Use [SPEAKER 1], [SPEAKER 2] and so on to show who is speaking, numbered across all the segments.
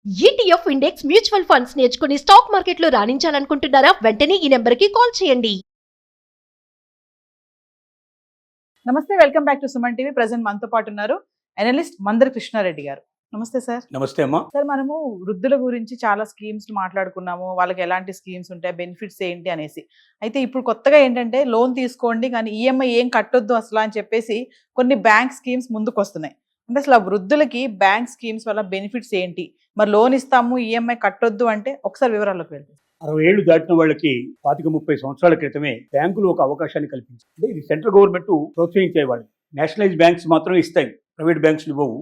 [SPEAKER 1] ETF index mutual funds నేర్చుకుని stock మార్కెట్లో రాణించాలనుకుంటున్నారా? వెంటనే ఈ నెంబర్కి కాల్ చేయండి.
[SPEAKER 2] నమస్తే, welcome back to Suman TV. Present మనతో పాటు ఉన్నారు అనలిస్ట్ మందర్ కృష్ణారెడ్డి గారు. నమస్తే సార్.
[SPEAKER 3] నమస్తే అమ్మా.
[SPEAKER 2] సార్, మనము వృద్ధుల గురించి చాలా స్కీమ్స్ మాట్లాడుకున్నాము, వాళ్ళకి ఎలాంటి స్కీమ్స్ ఉంటాయి, బెనిఫిట్స్ ఏంటి అనేసి. అయితే ఇప్పుడు కొత్తగా ఏంటంటే లోన్ తీసుకోండి కానీ ఈఎంఐ ఏం కట్టొద్దు అసలు అని చెప్పేసి కొన్ని బ్యాంక్ స్కీమ్స్ ముందుకు వస్తున్నాయి. అంటే అసలు ఆ వృద్ధులకి బ్యాంక్ స్కీమ్స్ వల్ల బెనిఫిట్స్ ఏంటి, మరి లోన్ ఇస్తాము ఈఎంఐ కట్టొద్దు అంటే ఒకసారి వివరాల్లోకి వెళ్తాం.
[SPEAKER 3] 60 ఏళ్లు దాటిన వాళ్ళకి 25-30 సంవత్సరాల క్రితమే బ్యాంకులు ఒక అవకాశాన్ని కల్పించాయి. అంటే ఇది సెంట్రల్ గవర్నమెంట్ ప్రోత్సహించేవాళ్ళు. నేషనలైజ్ బ్యాంక్స్ మాత్రమే ఇస్తాయి, ప్రైవేట్ బ్యాంక్స్ ఇవ్వవు.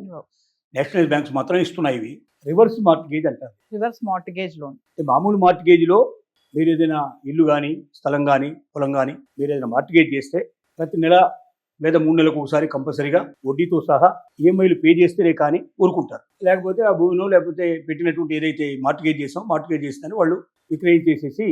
[SPEAKER 3] నేషనలైజ్ బ్యాంక్స్ మాత్రమే ఇస్తున్నాయి. ఇవి రివర్స్ మార్టిగేజ్ అంటారు.
[SPEAKER 2] Reverse mortgage loan.
[SPEAKER 3] మామూలు మార్టిగేజ్లో మీరు ఏదైనా ఇల్లు కానీ, స్థలం కానీ, పొలం కానీ మీరు ఏదైనా మార్టిగేజ్ చేస్తే ప్రతి నెల లేదా 3 నెలలకు ఒకసారి కంపల్సరీగా వడ్డీతో సహా ఈఎంఐలు పే చేస్తేనే కానీ ఊరుకుంటారు. లేకపోతే ఆ భూమిలో లేకపోతే పెట్టినటువంటి ఏదైతే మార్టిగేజ్ చేస్తారో వాళ్ళు విక్రయించేసేసి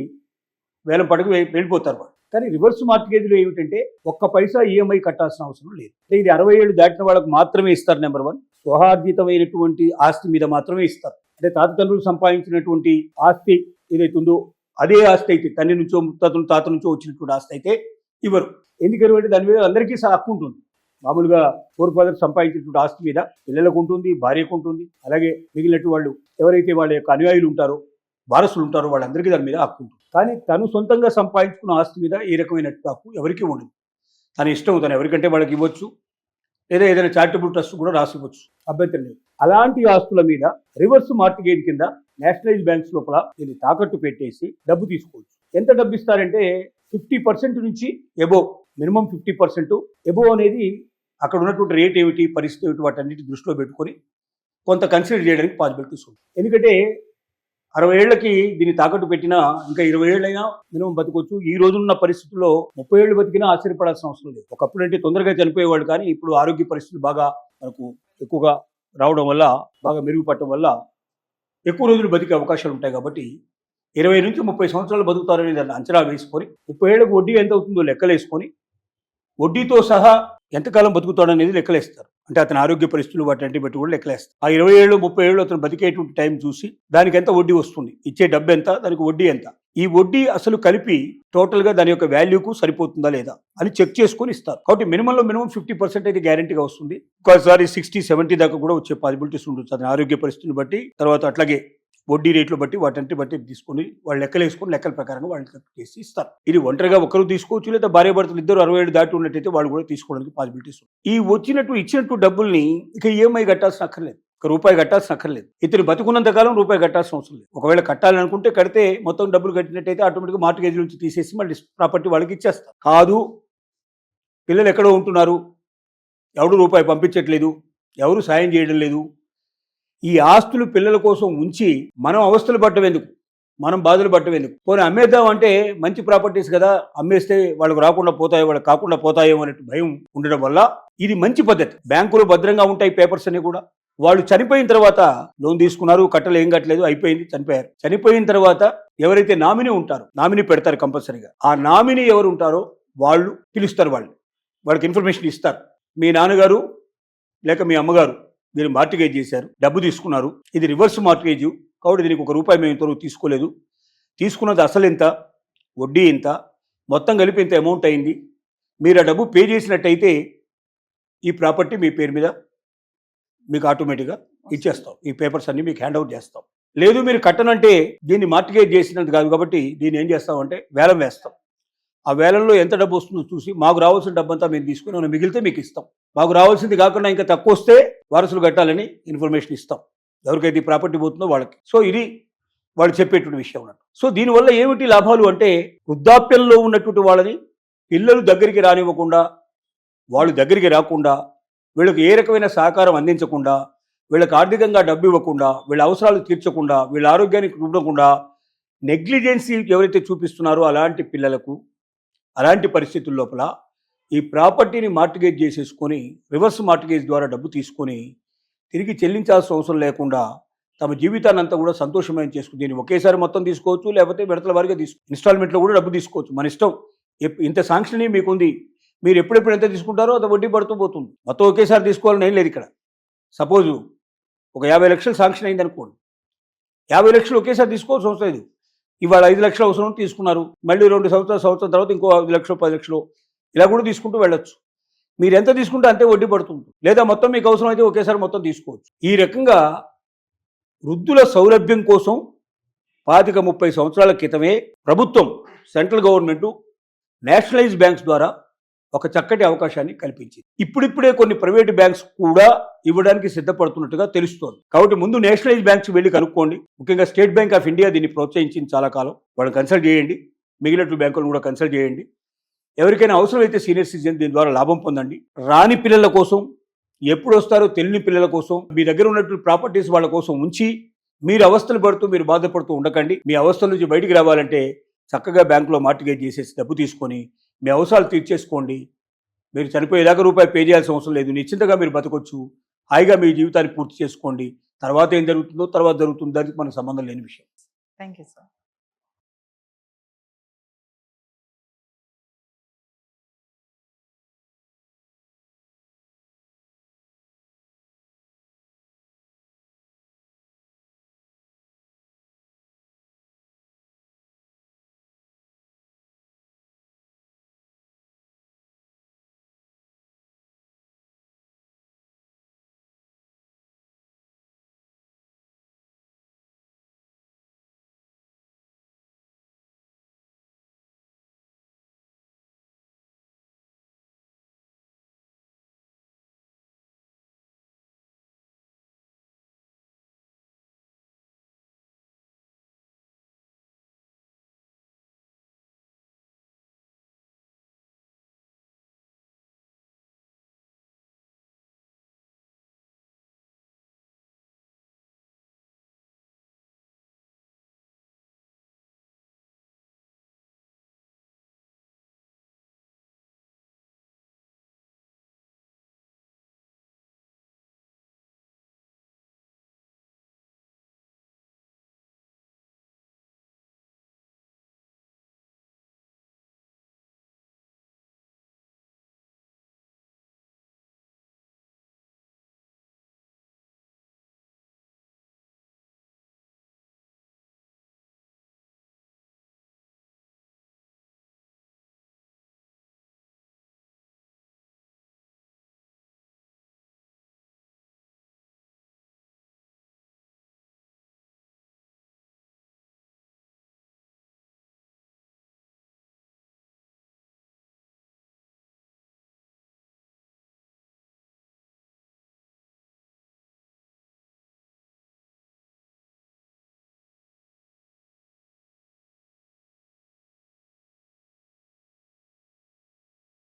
[SPEAKER 3] వేలం పడకు వెళ్ళిపోతారు వాళ్ళు. కానీ రివర్స్ మార్టిగేజ్లో ఏమిటంటే ఒక్క పైసా ఈఎంఐ కట్టాల్సిన అవసరం లేదు. ఇది 60 ఏళ్ళు దాటిన వాళ్ళకు మాత్రమే ఇస్తారు. నెంబర్ 1, స్వహార్జితమైనటువంటి ఆస్తి మీద మాత్రమే ఇస్తారు. అంటే తాతతండ్రులు సంపాదించినటువంటి ఆస్తి ఏదైతే ఉందో అదే ఆస్తి అయితే, తండ్రి నుంచో తాత నుంచో వచ్చినటువంటి ఆస్తి అయితే ఇవ్వరు. ఎందుకంటే దాని మీద అందరికీ హక్కు ఉంటుంది. మామూలుగా ఫోర్ ఫాదర్ సంపాదించినటువంటి ఆస్తి మీద పిల్లలకు ఉంటుంది, భార్యకు ఉంటుంది. అలాగే మిగిలినట్టు వాళ్ళు ఎవరైతే వాళ్ళ యొక్క అనుయాయులు ఉంటారో, వారసులు ఉంటారో వాళ్ళందరికీ దాని మీద హక్కు ఉంటుంది. కానీ తను సొంతంగా సంపాదించుకున్న ఆస్తి మీద ఏ రకమైన హక్కు ఎవరికీ ఉండదు. తన ఇష్టం, తను ఎవరికంటే వాళ్ళకి ఇవ్వచ్చు, లేదా ఏదైనా చారిటబుల్ ట్రస్ట్ కూడా రాసివ్వచ్చు, అభ్యంతరం లేదు. అలాంటి ఆస్తుల మీద రివర్స్ మార్టిగేజ్ కింద నేషనలైజ్ బ్యాంక్స్ లోపల దీన్ని తాకట్టు పెట్టేసి డబ్బు తీసుకోవచ్చు. ఎంత డబ్బు ఇస్తారంటే 50% నుంచి ఎబోవ్, మినిమం 50%. ఎబోవ్ అనేది అక్కడ ఉన్నటువంటి రేట్ ఏమిటి, పరిస్థితి ఏమిటి, వాటన్నిటి దృష్టిలో పెట్టుకొని కొంత కన్సిడర్ చేయడానికి పాసిబిలిటీస్ ఉంది. ఎందుకంటే 60 ఏళ్లకి దీన్ని తాకట్టు పెట్టినా ఇంకా 20 ఏళ్ళైనా మినిమం బతకొచ్చు. ఈ రోజున్న పరిస్థితుల్లో 30 ఏళ్ళు బతికినా ఆశ్చర్యపడాల్సిన అవసరం లేదు. ఒకప్పుడు అంటే తొందరగా చనిపోయేవాళ్ళు, కానీ ఇప్పుడు ఆరోగ్య పరిస్థితులు బాగా మనకు ఎక్కువగా రావడం వల్ల, బాగా మెరుగుపడటం వల్ల ఎక్కువ రోజులు బతికే అవకాశాలు ఉంటాయి. కాబట్టి 20 నుంచి 30 సంవత్సరాలు బతుకుతారని దాన్ని అంచనా వేసుకొని 30 ఏళ్ళకు వడ్డీ ఎంత అవుతుందో లెక్కలేసుకొని వడ్డీతో సహా ఎంతకాలం బతుకుతాడనేది లెక్కలేస్తారు. అంటే అతని ఆరోగ్య పరిస్థితులు వాటి బట్టి కూడా లెక్కలేస్తారు. ఆ 20 ఏళ్ళు 30 ఏళ్ళు అతను బతికేటువంటి టైం చూసి దానికి ఎంత వడ్డీ వస్తుంది, ఇచ్చే డబ్బు ఎంత, దానికి వడ్డీ ఎంత, ఈ వడ్డీ అసలు కలిపి టోటల్గా దాని యొక్క వాల్యూకు సరిపోతుందా లేదా అని చెక్ చేసుకొని ఇస్తారు. కాబట్టి మినిమంలో మినిమం 50% అయితే గ్యారంటీగా వస్తుంది. ఒకసారి 60-70 దాకా కూడా వచ్చే పాసిబిలిటీస్ ఉంటుంది అతని ఆరోగ్య పరిస్థితులను బట్టి. తర్వాత అట్లాగే వడ్డీ రేట్లు బట్టి వాటంటి బట్టి తీసుకొని వాళ్ళు లెక్కలు వేసుకొని లెక్కల ప్రకారంగా వాళ్ళు చేసి ఇస్తారు. ఇది ఒంటరిగా ఒకరు తీసుకోవచ్చు, లేదా భార్యాభర్తలు ఇద్దరు 60 ఏళ్ళు దాటి ఉన్నట్టయితే వాళ్ళు కూడా తీసుకోవడానికి పాసిబిలిటీస్ ఉంది. ఈ ఇచ్చినట్టు డబ్బుల్ని ఇక ఈఎంఐ కట్టాల్సిన అక్కర్లేదు, రూపాయి కట్టాల్సిన అక్కర్లేదు. ఇతను బతుకున్నంత కాలం రూపాయి కట్టాల్సిన అవసరం లేదు. ఒకవేళ కట్టాలనుకుంటే కడితే మొత్తం డబ్బులు కట్టినట్టయితే ఆటోమేటిక్గా మార్టిగేజ్ నుంచి తీసేసి మళ్ళీ ప్రాపర్టీ వాళ్ళకి ఇచ్చేస్తారు. కాదు, పిల్లలు ఎక్కడో ఉంటున్నారు, ఎవడు రూపాయి పంపించట్లేదు, ఎవరు సాయం చేయడం లేదు, ఈ ఆస్తులు పిల్లల కోసం ఉంచి మనం అవస్థలు పట్టడం ఎందుకు, మనం బాధలు పట్టడం ఎందుకు, పోనీ అమ్మేద్దాం అంటే మంచి ప్రాపర్టీస్ కదా, అమ్మేస్తే వాళ్ళకు రాకుండా పోతాయో, వాళ్ళకి కాకుండా పోతాయో అనే భయం ఉండడం వల్ల ఇది మంచి పద్ధతి. బ్యాంకులు భద్రంగా ఉంటాయి పేపర్స్ అన్ని కూడా. వాళ్ళు చనిపోయిన తర్వాత లోన్ తీసుకున్నారు, కట్టలు ఏం కట్టలేదు, అయిపోయింది, చనిపోయారు. చనిపోయిన తర్వాత ఎవరైతే నామినీ ఉంటారో, నామినీ పెడతారు కంపల్సరీగా. ఆ నామినీ ఎవరు ఉంటారో వాళ్ళు పిలుస్తారు, వాళ్ళకి ఇన్ఫర్మేషన్ ఇస్తారు. మీ నాన్నగారు లేక మీ అమ్మగారు మీరు మార్టిగేజ్ చేశారు, డబ్బు తీసుకున్నారు, ఇది రివర్స్ మార్టిగేజ్, కాబట్టి దీనికి ₹1 మేము ఇంతవరకు తీసుకోలేదు, తీసుకున్నది అసలు ఎంత, వడ్డీ ఎంత, మొత్తం కలిపి ఇంత అమౌంట్ అయింది, మీరు ఆ డబ్బు పే చేసినట్టయితే ఈ ప్రాపర్టీ మీ పేరు మీద మీకు ఆటోమేటిక్గా ఇచ్చేస్తాం, ఈ పేపర్స్ అన్ని మీకు హ్యాండ్ అవుట్ చేస్తాం. లేదు మీరు కట్టనంటే దీన్ని మార్టిగేజ్ చేసినట్టు కాదు, కాబట్టి దీన్ని ఏం చేస్తామంటే వేలం వేస్తాం. ఆ వేలంలో ఎంత డబ్బు వస్తుందో చూసి మాకు రావాల్సిన డబ్బు అంతా మేము తీసుకుని మనం మిగిలితే మీకు ఇస్తాం. మాకు రావాల్సింది కాకుండా ఇంకా తక్కువ వస్తే వారసులు కట్టాలని ఇన్ఫర్మేషన్ ఇస్తాం, ఎవరికైతే ఈ ప్రాపర్టీ పోతుందో వాళ్ళకి. సో ఇది వాళ్ళు చెప్పేటువంటి విషయం అన్నట్టు. సో దీనివల్ల ఏమిటి లాభాలు అంటే, వృద్ధాప్యంలో ఉన్నటువంటి వాళ్ళని పిల్లలు దగ్గరికి రానివ్వకుండా, వాళ్ళు దగ్గరికి రాకుండా, వీళ్ళకి ఏ రకమైన సహకారం అందించకుండా, వీళ్ళకి ఆర్థికంగా డబ్బు ఇవ్వకుండా, వీళ్ళ అవసరాలు తీర్చకుండా, వీళ్ళ ఆరోగ్యానికి చూడకుండా నెగ్లిజెన్సీ ఎవరైతే చూపిస్తున్నారో అలాంటి పిల్లలకు, అలాంటి పరిస్థితుల లోపల ఈ ప్రాపర్టీని మార్టిగేజ్ చేసేసుకొని రివర్స్ మార్టిగేజ్ ద్వారా డబ్బు తీసుకొని తిరిగి చెల్లించాల్సిన అవసరం లేకుండా తమ జీవితాన్ని అంతా కూడా సంతోషమైన చేసుకుని, దీన్ని ఒకేసారి మొత్తం తీసుకోవచ్చు, లేకపోతే విడతల వారిగా ఇన్స్టాల్మెంట్లో కూడా డబ్బు తీసుకోవచ్చు, మన ఇష్టం. ఇంత శాంక్షన్ మీకుంది, మీరు ఎప్పుడెప్పుడు ఎంత తీసుకుంటారో అంత వడ్డీ పడుతూ పోతుంది. మొత్తం ఒకేసారి తీసుకోవాలని ఏం లేదు ఇక్కడ. సపోజు ఒక 50 లక్షలు శాంక్షన్ అయింది అనుకోండి, 50 లక్షలు ఒకేసారి తీసుకోవాల్సిన అవసరం లేదు. ఇవాళ 5 లక్షలు అవసరం తీసుకున్నారు, మళ్ళీ 2 సంవత్సరం తర్వాత ఇంకో 5 లక్షలు 10 లక్షలు ఇలా కూడా తీసుకుంటూ వెళ్ళొచ్చు. మీరు ఎంత తీసుకుంటే అంతే వడ్డీ పడుతుంది. లేదా మొత్తం మీకు అవసరం అయితే ఒకేసారి మొత్తం తీసుకోవచ్చు. ఈ రకంగా వృద్ధుల సౌలభ్యం కోసం 25-30 సంవత్సరాల క్రితమే ప్రభుత్వం, సెంట్రల్ గవర్నమెంట్ నేషనలైజ్ బ్యాంక్స్ ద్వారా ఒక చక్కటి అవకాశాన్ని కల్పించింది. ఇప్పుడిప్పుడే కొన్ని ప్రైవేటు బ్యాంక్స్ కూడా ఇవ్వడానికి సిద్ధపడుతున్నట్టుగా తెలుస్తోంది. కాబట్టి ముందు నేషనలైజ్ బ్యాంక్స్ వెళ్ళి కనుక్కోండి. ముఖ్యంగా స్టేట్ బ్యాంక్ ఆఫ్ ఇండియా దీన్ని ప్రోత్సహించింది చాలా కాలం. వాళ్ళని కన్సల్ట్ చేయండి, మిగిలిన బ్యాంకులను కూడా కన్సల్ట్ చేయండి. ఎవరికైనా అవసరమైతే సీనియర్ సిటిజన్ దీని ద్వారా లాభం పొందండి. రాని పిల్లల కోసం, ఎప్పుడు వస్తారో తెలియని పిల్లల కోసం, మీ దగ్గర ఉన్నటువంటి ప్రాపర్టీస్ వాళ్ళ కోసం ఉంచి మీరు అవస్థలు పడుతూ మీరు బాధపడుతూ ఉండకండి. మీ అవస్థల నుంచి బయటికి రావాలంటే చక్కగా బ్యాంకులో మార్టిగేజ్ చేసేసి డబ్బు తీసుకొని మీ అవసరాలు తీర్చేసుకోండి. మీరు చనిపోయేదాకా రూపాయి పే చేయాల్సిన అవసరం లేదు. నిశ్చింతగా మీరు బతకొచ్చు. హాయిగా మీ జీవితాన్ని పూర్తి చేసుకోండి. తర్వాత ఏం జరుగుతుందో తర్వాత జరుగుతుందో దానికి మనకు సంబంధం లేని విషయం.
[SPEAKER 2] Thank you sir.